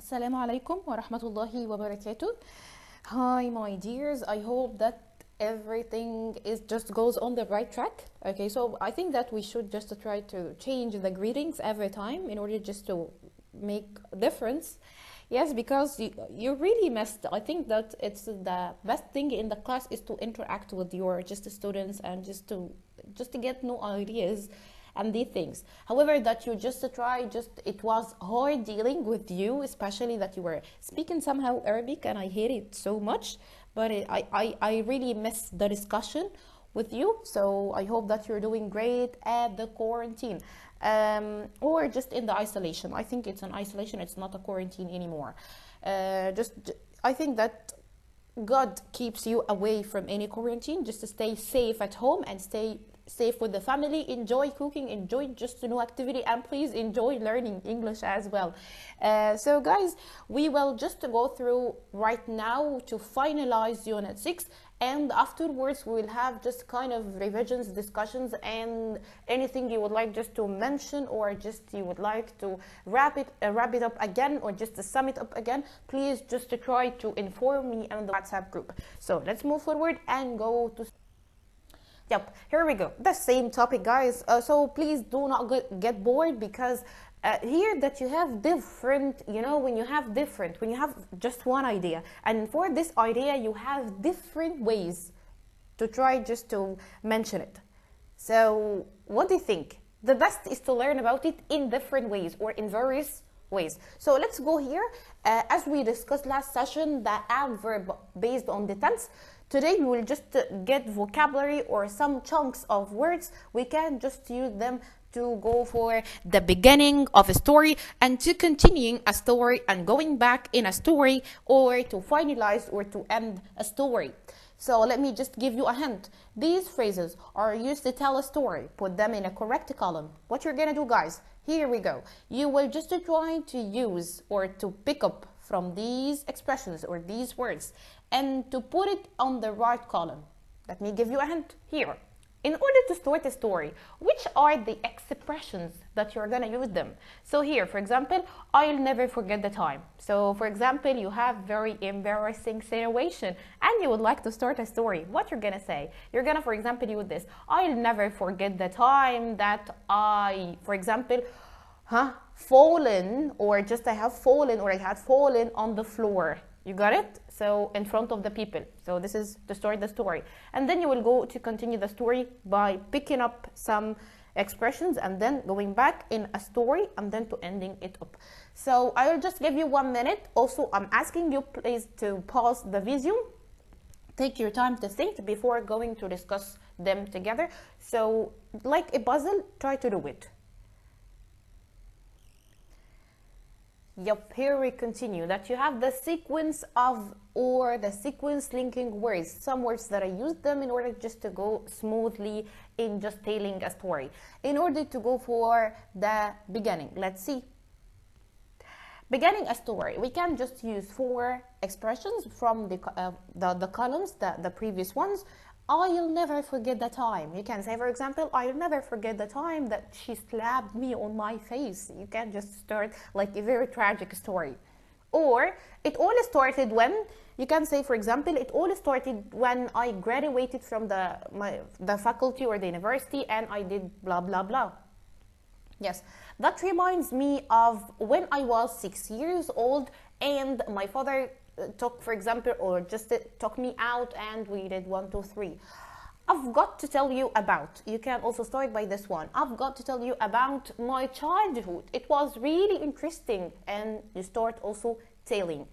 Assalamu alaikum wa rahmatullahi wa barakatuh. Hi, my dears. I hope that everything is just goes on the right track. Okay, so I think that we should just try to change the greetings every time in order just to make a difference. Yes, because you really missed. I think that it's the best thing in the class is to interact with your just students and just to get new ideas and these things. However, that you just try, just it was hard dealing with you, especially that you were speaking somehow Arabic, and I hate it so much. But I really miss the discussion with you. So I hope that you're doing great at the quarantine, or just in the isolation. I think it's an isolation. It's not a quarantine anymore. I think that God keeps you away from any quarantine. Just to stay safe at home and stay safe with the family. Enjoy cooking, enjoy just a new activity, and please enjoy learning English as well. So guys, we will just go through right now to finalize Unit 6, and afterwards we will have just kind of revisions, discussions, and anything you would like just to mention, or just you would like to wrap it up again, or just to sum it up again. Please just to try to inform me on the WhatsApp group. So let's move forward and go to. Yep, here we go. The same topic, guys. So please do not get bored, because here that you have different, when you have just one idea, and for this idea you have different ways to try just to mention it. So what do you think? The best is to learn about it in different ways, or in various ways. So let's go here. As we discussed last session, the adverb based on the tense. Today we will just get vocabulary or some chunks of words. We can just use them to go for the beginning of a story, and to continuing a story, and going back in a story, or to finalize or to end a story. So let me just give you a hint. These phrases are used to tell a story. Put them in a correct column. What you're gonna do, guys, here we go. You will just try to use or to pick up from these expressions or these words, and to put it on the right column. Let me give you a hint here. In order to start a story, which are the expressions that you're gonna use them? So here, for example, I'll never forget the time. So for example, you have very embarrassing situation and you would like to start a story. What you're gonna say? You're gonna, for example, use this. I'll never forget the time that I, for example, fallen, or just I have fallen, or I had fallen on the floor. You got it? So in front of the people. So this is to start the story. And then you will go to continue the story by picking up some expressions, and then going back in a story, and then to ending it up. So I will just give you 1 minute. Also, I'm asking you please to pause the video. Take your time to think before going to discuss them together. So like a puzzle, try to do it. Yep, here we continue. That you have the sequence of, or the sequence linking words. Some words that I use them in order just to go smoothly in just telling a story. In order to go for the beginning, let's see. Beginning a story, we can just use 4 expressions from the columns, the previous ones. I'll never forget the time. You can say, for example, I'll never forget the time that she slapped me on my face. You can just start like a very tragic story. Or it all started when, you can say, for example, it all started when I graduated from the faculty or the university, and I did blah blah blah. Yes, that reminds me of when I was 6 years old and my father took, for example, or just took me out and we did 1, 2, 3. I've got to tell you about, you can also start by this one. I've got to tell you about my childhood. It was really interesting, and you start also telling.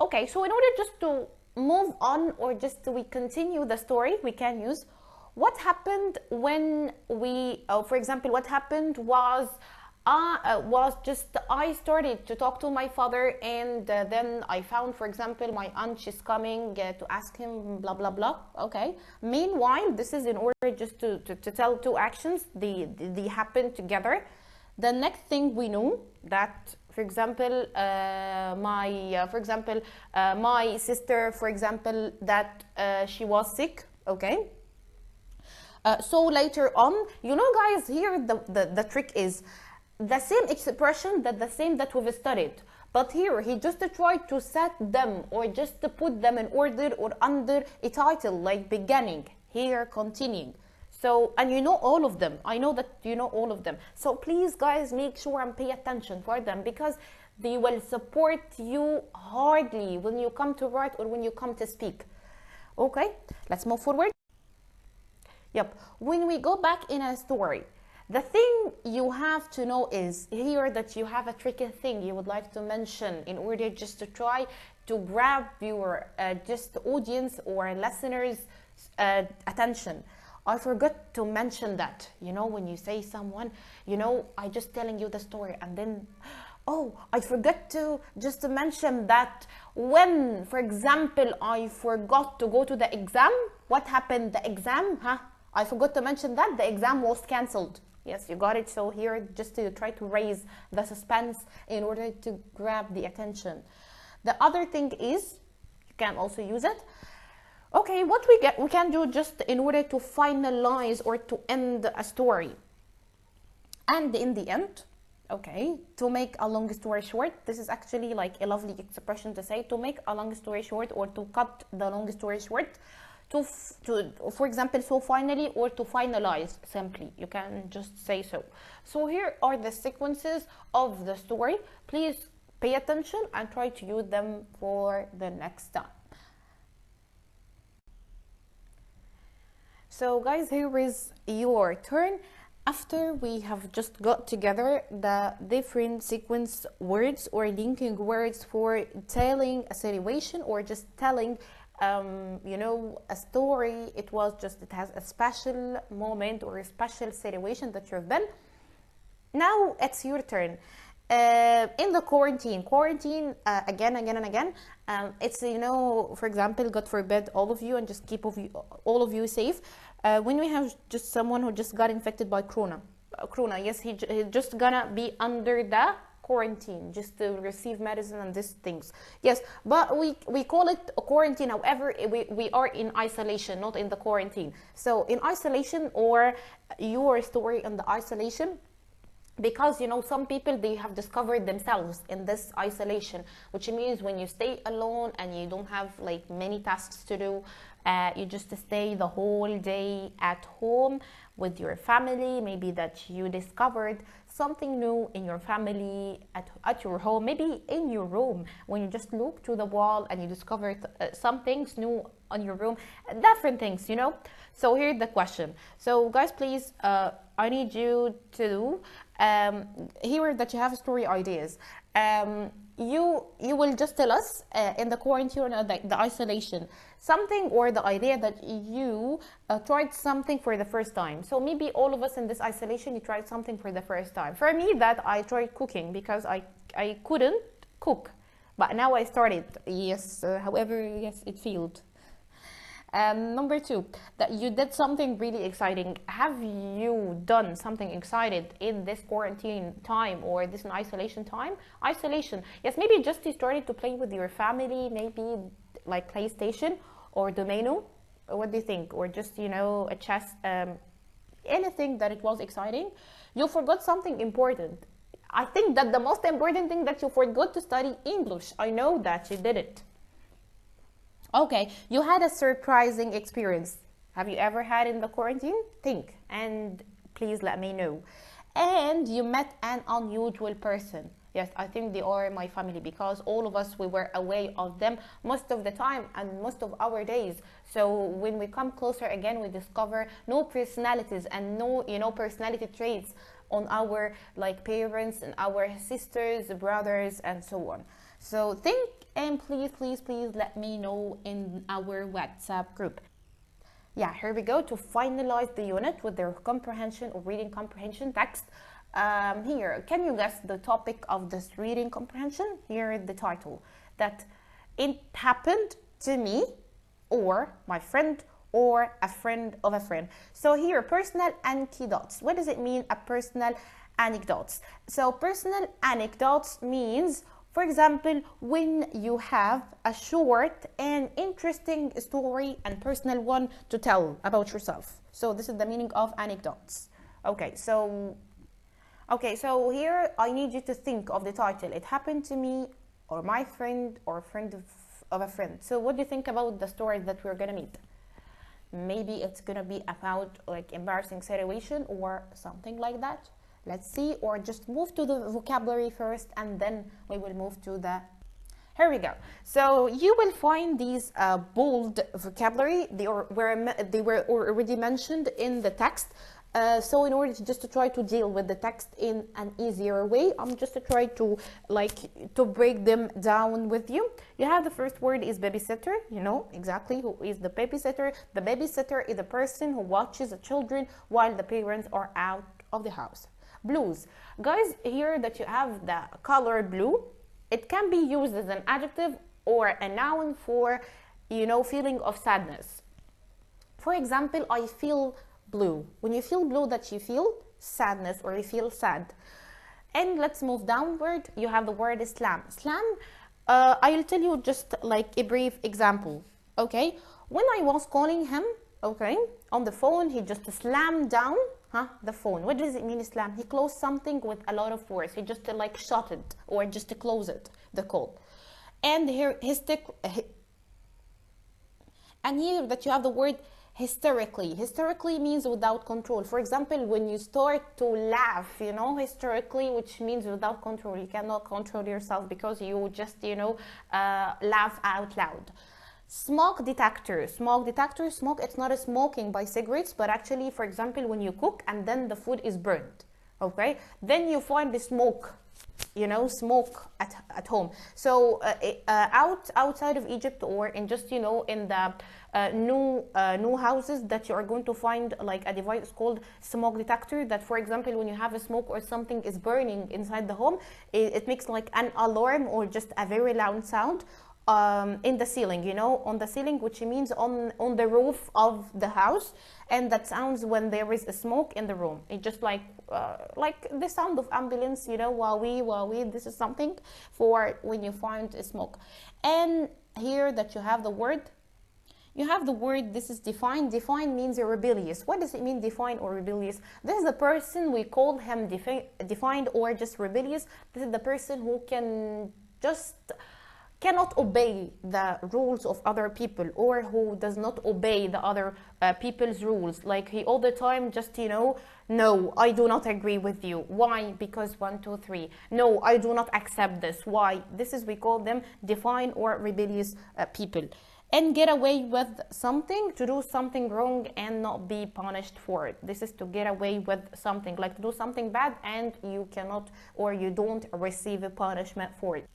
Okay, so in order just to move on, or just we continue the story, we can use what happened when we, for example, what happened was just I started to talk to my father, and then I found, for example, my aunt, she's coming to ask him blah blah blah. Okay, meanwhile, this is in order just to tell 2 actions, they happen together. The next thing we know that, for example, my sister, for example, that she was sick. Okay, so later on, guys, here the trick is, the same expression, that the same that we've studied. But here he just tried to set them, or just to put them in order or under a title, like beginning, here, continuing. So, and you know all of them. I know that you know all of them. So please, guys, make sure and pay attention for them, because they will support you hardly when you come to write or when you come to speak. Okay, let's move forward. Yep, when we go back in a story, the thing you have to know is here that you have a tricky thing you would like to mention in order just to try to grab your just audience or listeners' attention. I forgot to mention that, you know, when you say someone, you know, I just telling you the story, and then, oh, I forgot to just to mention that when, for example, I forgot to go to the exam, what happened? The exam, I forgot to mention that the exam was cancelled. Yes, you got it. So here, just to try to raise the suspense in order to grab the attention. The other thing is, you can also use it. Okay, what we can do just in order to finalize or to end a story. And in the end, okay, to make a long story short, this is actually like a lovely expression to say, to make a long story short, or to cut the long story short. To, for example, so finally, or to finalize, simply, you can just say so. So here are the sequences of the story. Please pay attention and try to use them for the next time. So guys, here is your turn. After we have just got together the different sequence words or linking words for telling a situation, or just telling you know, a story, it has a special moment or a special situation that you've been. Now it's your turn. In the quarantine again and again, it's, you know, for example, God forbid, all of you, and just keep all of you safe. When we have just someone who just got infected by corona, yes, he just gonna be under the quarantine, just to receive medicine and these things. Yes, but we call it a quarantine. However, we are in isolation, not in the quarantine. So in isolation, or your story in the isolation, because, you know, some people, they have discovered themselves in this isolation, which means when you stay alone and you don't have like many tasks to do, you just stay the whole day at home with your family. Maybe that you discovered something new in your family, at your home, maybe in your room, when you just look to the wall and you discovered some things new on your room, different things, you know. So here's the question. So guys, please, I need you to here that you have story ideas. You will just tell us in the quarantine or the isolation, something or the idea that you tried something for the first time. So maybe all of us in this isolation, you tried something for the first time. For me, that I tried cooking, because I couldn't cook, but now I started. Yes, however, yes, it failed. Number two, that you did something really exciting. Have you done something exciting in this quarantine time or this isolation time? Isolation, yes, maybe just you started to play with your family, maybe like PlayStation or Domino. What do you think? Or just, you know, a chess, anything that it was exciting. You forgot something important. I think that the most important thing, that you forgot to study English. I know that you did it. Okay, you had a surprising experience. Have you ever had in the quarantine? Think, and please let me know. And you met an unusual person. Yes, I think they are my family, because all of us, we were away of them most of the time and most of our days. So when we come closer again, we discover no personalities and no, you know, personality traits on our like parents and our sisters, brothers, and so on. So think, and please let me know in our WhatsApp group. Yeah, here we go to finalize the unit with their comprehension or reading comprehension text. Here, can you guess the topic of this reading comprehension? Here is the title, that it happened to me, or my friend, or a friend of a friend. So here, personal anecdotes. What does it mean, a personal anecdotes? So personal anecdotes means, for example, when you have a short and interesting story and personal one to tell about yourself. So this is the meaning of anecdotes. Okay, so Okay, so here I need you to think of the title. It happened to me, or my friend, or a friend of a friend. So what do you think about the story that we're gonna meet? Maybe it's gonna be about like embarrassing situation or something like that. Let's see, or just move to the vocabulary first and then we will move to the. Here we go. So you will find these bold vocabulary. They were already mentioned in the text. So in order to try to deal with the text in an easier way, I'm just to try to break them down with you. You have the first word is babysitter. You know exactly who is the babysitter. The babysitter is a person who watches the children while the parents are out of the house. Blues. Guys, here that you have the color blue, it can be used as an adjective or a noun for, feeling of sadness. For example, I feel blue. When you feel blue, that you feel sadness or you feel sad. And let's move downward. You have the word slam. Slam, I'll tell you just like a brief example. Okay, when I was calling him, okay, on the phone, he just slammed down the phone. What does it mean, slam? He closed something with a lot of force. He just like shut it or just to close it, the call. And here that you have the word hysterically. Hysterically means without control. For example, when you start to laugh, hysterically, which means without control. You cannot control yourself because you just, laugh out loud. Smoke detector. Smoke, it's not a smoking by cigarettes, but actually, for example, when you cook and then the food is burned, okay? Then you find the smoke, smoke at home. So outside of Egypt or in just, in the new houses that you are going to find like a device called smoke detector that, for example, when you have a smoke or something is burning inside the home, it makes like an alarm or just a very loud sound. In the ceiling, on the ceiling, which means on the roof of the house, and that sounds when there is a smoke in the room. It's just like the sound of ambulance, wah-wee. This is something for when you find a smoke. And here that you have the word. This is define. Define means rebellious. What does it mean, define or rebellious? This is the person, we call him defined or just rebellious. This is the person who cannot obey the rules of other people, or who does not obey the other people's rules. Like he all the time just, no, I do not agree with you. Why? Because 1, 2, 3. No, I do not accept this. Why? This is, we call them defiant or rebellious people. And get away with something, to do something wrong and not be punished for it. This is to get away with something, like to do something bad and you cannot, or you don't receive a punishment for it.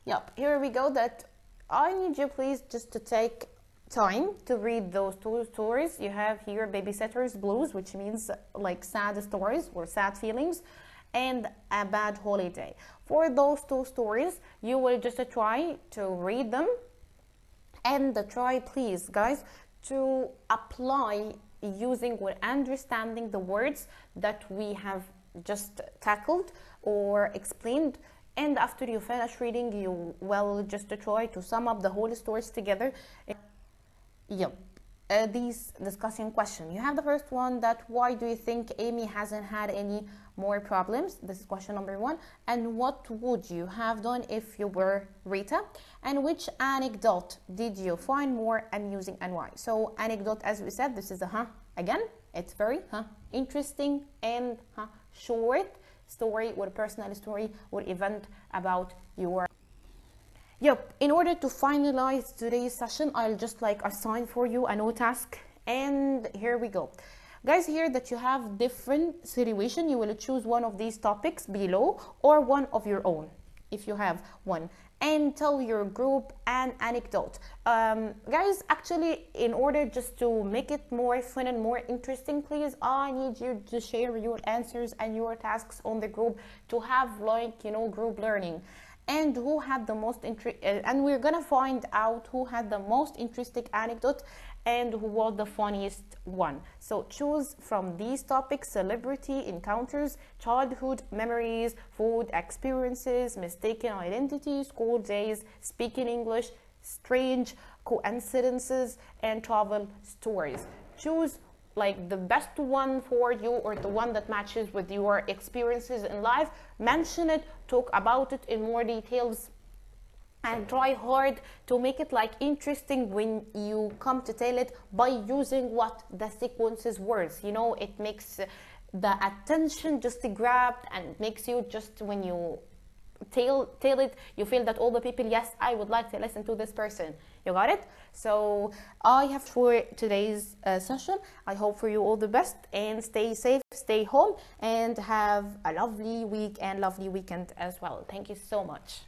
Yep, here we go. That I need you please just to take time to read those two stories. You have here babysitter's blues, which means like sad stories or sad feelings, and a bad holiday. For those two stories, you will just try to read them and try, please guys, to apply using or understanding the words that we have just tackled or explained. And after you finish reading, you will just try to sum up the whole stories together. Yep. These discussion question. You have the first one, that why do you think Amy hasn't had any more problems? This is question number 1. And what would you have done if you were Rita? And which anecdote did you find more amusing and why? So anecdote, as we said, this is a again, it's very interesting and short story or personal story or event about your. Yep, in order to finalize today's session, I'll just assign for you a new task, and here we go. Guys, here that you have different situation, you will choose one of these topics below or one of your own if you have one, and tell your group an anecdote. Guys, actually, in order just to make it more fun and more interesting, please, I need you to share your answers and your tasks on the group to have group learning. And who had the most and we're gonna find out who had the most interesting anecdote and who was the funniest one. So choose from these topics: celebrity encounters, childhood memories, food experiences, mistaken identity, school days, speaking English, strange coincidences, and travel stories. Choose like the best one for you, or the one that matches with your experiences in life. Mention it, talk about it in more details, and try hard to make it like interesting when you come to tell it by using what the sequences words. You know, it makes the attention just grabbed, and makes you just, when you tell it, you feel that all the people, yes, I would like to listen to this person. You got it? So I have for today's session. I hope for you all the best, and stay safe, stay home, and have a lovely week and lovely weekend as well. Thank you so much.